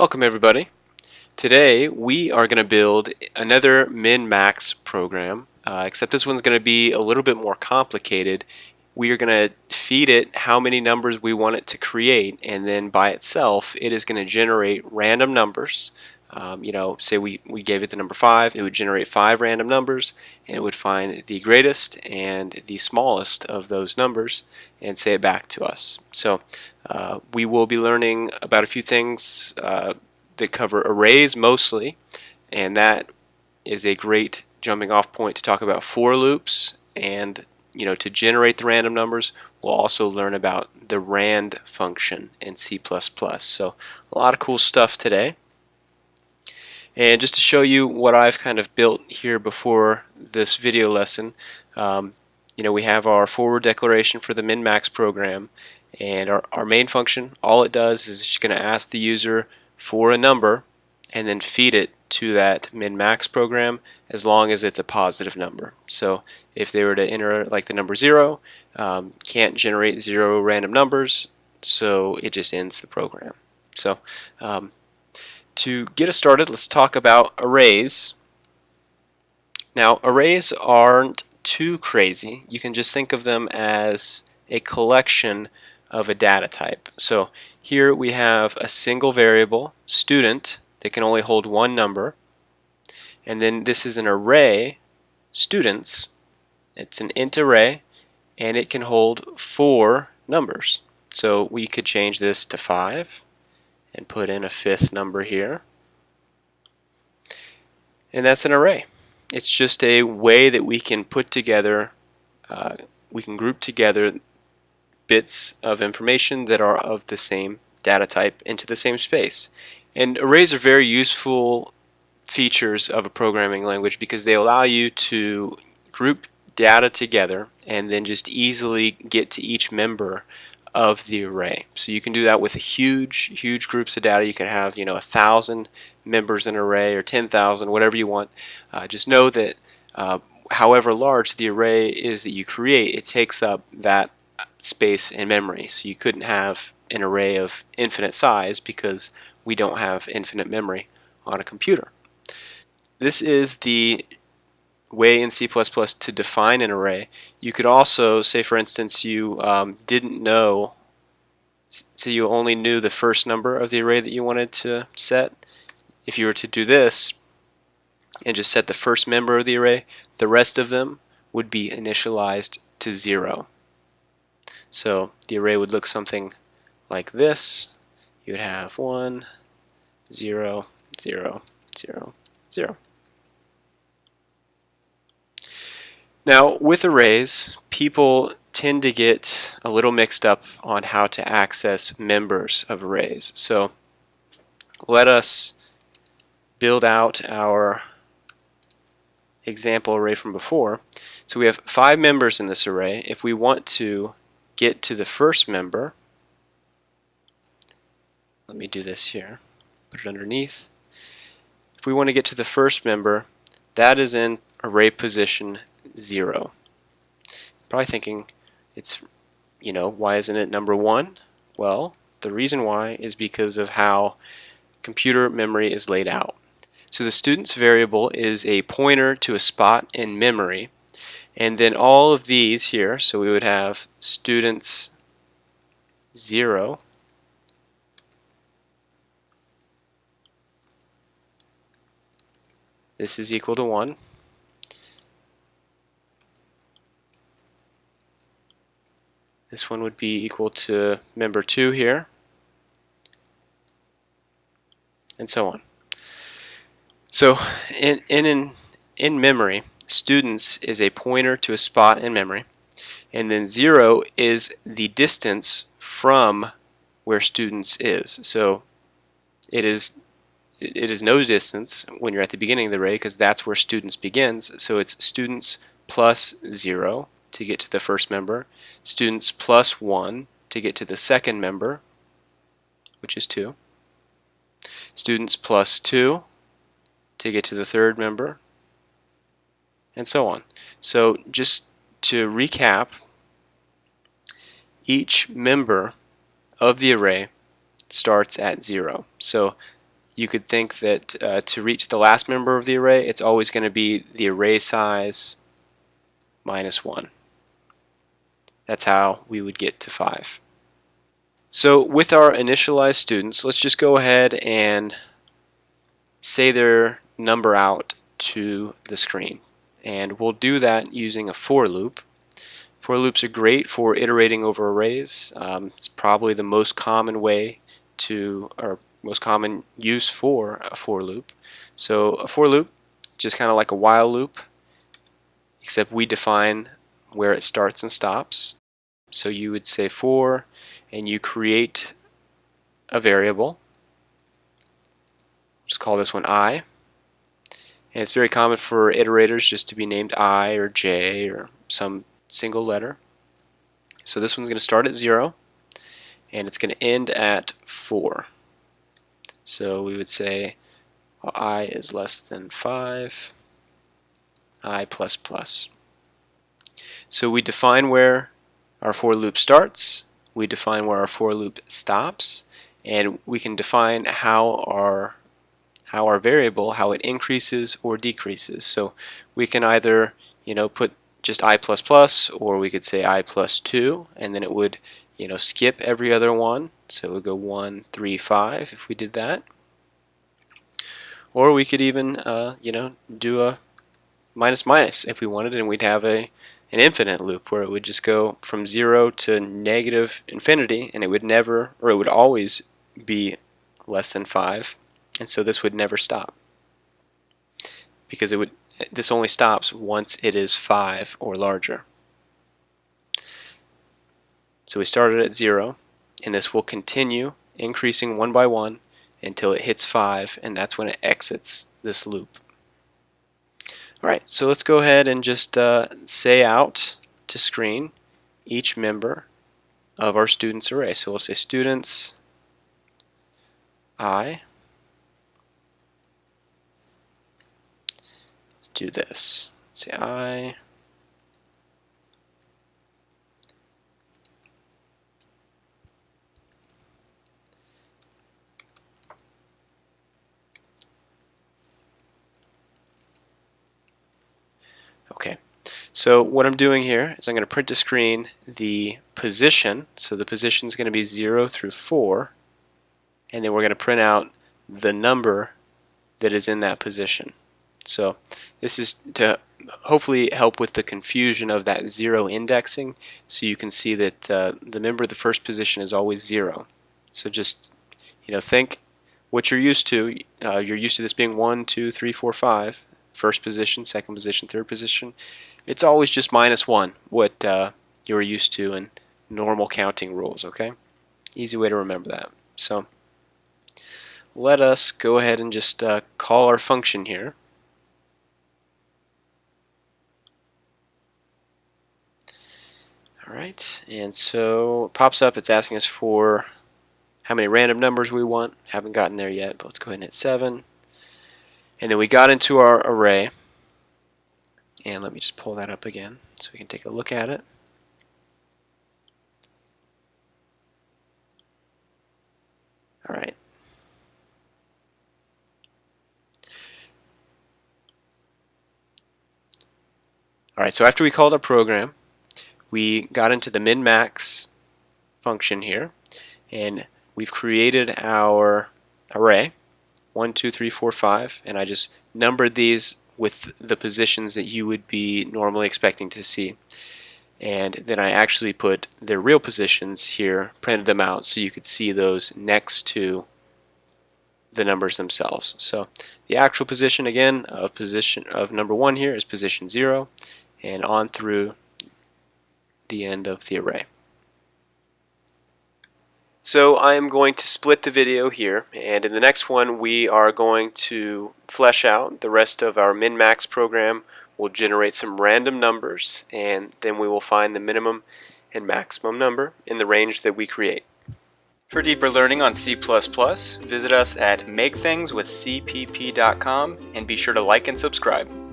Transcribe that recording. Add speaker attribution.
Speaker 1: Welcome everybody. Today we are going to build another min-max program, except this one's going to be a little bit more complicated. We are going to feed it how many numbers we want it to create, and then by itself it is going to generate random numbers. Say we gave it the number 5, it would generate 5 random numbers, and it would find the greatest and the smallest of those numbers and say it back to us. So we will be learning about a few things that cover arrays mostly, and that is a great jumping off point to talk about for loops. And to generate the random numbers, we'll also learn about the rand function in C++. So a lot of cool stuff today. And just to show you what I've kind of built here before this video lesson, we have our forward declaration for the min-max program, and our main function, all it does is it's just going to ask the user for a number and then feed it to that min-max program as long as it's a positive number. So if they were to enter like the number 0, can't generate 0 random numbers, so it just ends the program. So to get us started, let's talk about arrays. Now, arrays aren't too crazy. You can just think of them as a collection of a data type. So here we have a single variable, student, that can only hold one number. And then this is an array, students. It's an int array, and it can hold 4 numbers. So we could change this to 5 and put in a 5th number here. And that's an array. It's just a way that we can put together, we can group together bits of information that are of the same data type into the same space. And arrays are very useful features of a programming language because they allow you to group data together and then just easily get to each member of the array. So you can do that with huge groups of data. You can have 1,000 members in an array or 10,000, whatever you want. Just know that however large the array is that you create, it takes up that space in memory. So you couldn't have an array of infinite size because we don't have infinite memory on a computer. This is the way in C++ to define an array. You could also say, for instance, you didn't know, so you only knew the first number of the array that you wanted to set. If you were to do this and just set the first member of the array, the rest of them would be initialized to 0. So the array would look something like this. You would have 1, 0, 0, 0, 0. Now, with arrays, people tend to get a little mixed up on how to access members of arrays. So let us build out our example array from before. So we have 5 members in this array. If we want to get to the first member, let me do this here, put it underneath. If we want to get to the first member, that is in array position 0. Probably thinking, it's, why isn't it number 1? Well, the reason why is because of how computer memory is laid out. So the student's variable is a pointer to a spot in memory, and then all of these here, so we would have students 0, this is equal to 1. This one would be equal to member 2 here, and so on. So in memory, students is a pointer to a spot in memory, and then 0 is the distance from where students is. So it is no distance when you're at the beginning of the array because that's where students begins. So it's students plus 0 to get to the first member, students plus 1 to get to the second member, which is 2, students plus 2 to get to the third member, and so on. So just to recap, each member of the array starts at 0. So you could think that to reach the last member of the array, it's always going to be the array size minus 1. That's how we would get to 5. So with our initialized students, let's just go ahead and say their number out to the screen. And we'll do that using a for loop. For loops are great for iterating over arrays. It's probably the most common way or most common use for a for loop. So a for loop, just kind of like a while loop, except we define where it starts and stops. So you would say for, and you create a variable. Just call this one I. And it's very common for iterators just to be named I or J or some single letter. So this one's going to start at 0 and it's going to end at 4. So we would say I is less than 5, I plus plus. So we define where our for loop starts, we define where our for loop stops, and we can define how our variable, how it increases or decreases. So we can either, put just I plus plus, or we could say I plus 2, and then it would, skip every other one. So it would go 1, 3, 5 if we did that. Or we could even, do a minus minus if we wanted, and we'd have an infinite loop where it would just go from 0 to negative infinity, and it would never, or it would always be less than 5. And so this would never stop, because this only stops once it is 5 or larger. So we started at 0, and this will continue increasing one by one until it hits 5, and that's when it exits this loop. Alright, so let's go ahead and just say out to screen each member of our students array. So we'll say students I. Let's do this. Say I. Okay, so what I'm doing here is I'm going to print to screen the position. So the position is going to be 0 through 4, and then we're going to print out the number that is in that position. So this is to hopefully help with the confusion of that 0 indexing, so you can see that the member of the first position is always 0. So just think what you're used to. You're used to this being 1, 2, 3, 4, 5. First position, second position, third position. It's always just minus 1, what you're used to in normal counting rules, okay? Easy way to remember that. So let us go ahead and just call our function here. Alright, and so it pops up, it's asking us for how many random numbers we want. Haven't gotten there yet, but let's go ahead and hit 7. And then we got into our array, and let me just pull that up again so we can take a look at it. Alright. Alright, so after we called our program, we got into the min-max function here, and we've created our array. 1, 2, 3, 4, 5, and I just numbered these with the positions that you would be normally expecting to see. And then I actually put their real positions here, printed them out so you could see those next to the numbers themselves. So the actual position again of number 1 here is position 0, and on through the end of the array. So I am going to split the video here, and in the next one we are going to flesh out the rest of our min-max program. We'll generate some random numbers, and then we will find the minimum and maximum number in the range that we create. For deeper learning on C++, visit us at makethingswithcpp.com, and be sure to like and subscribe.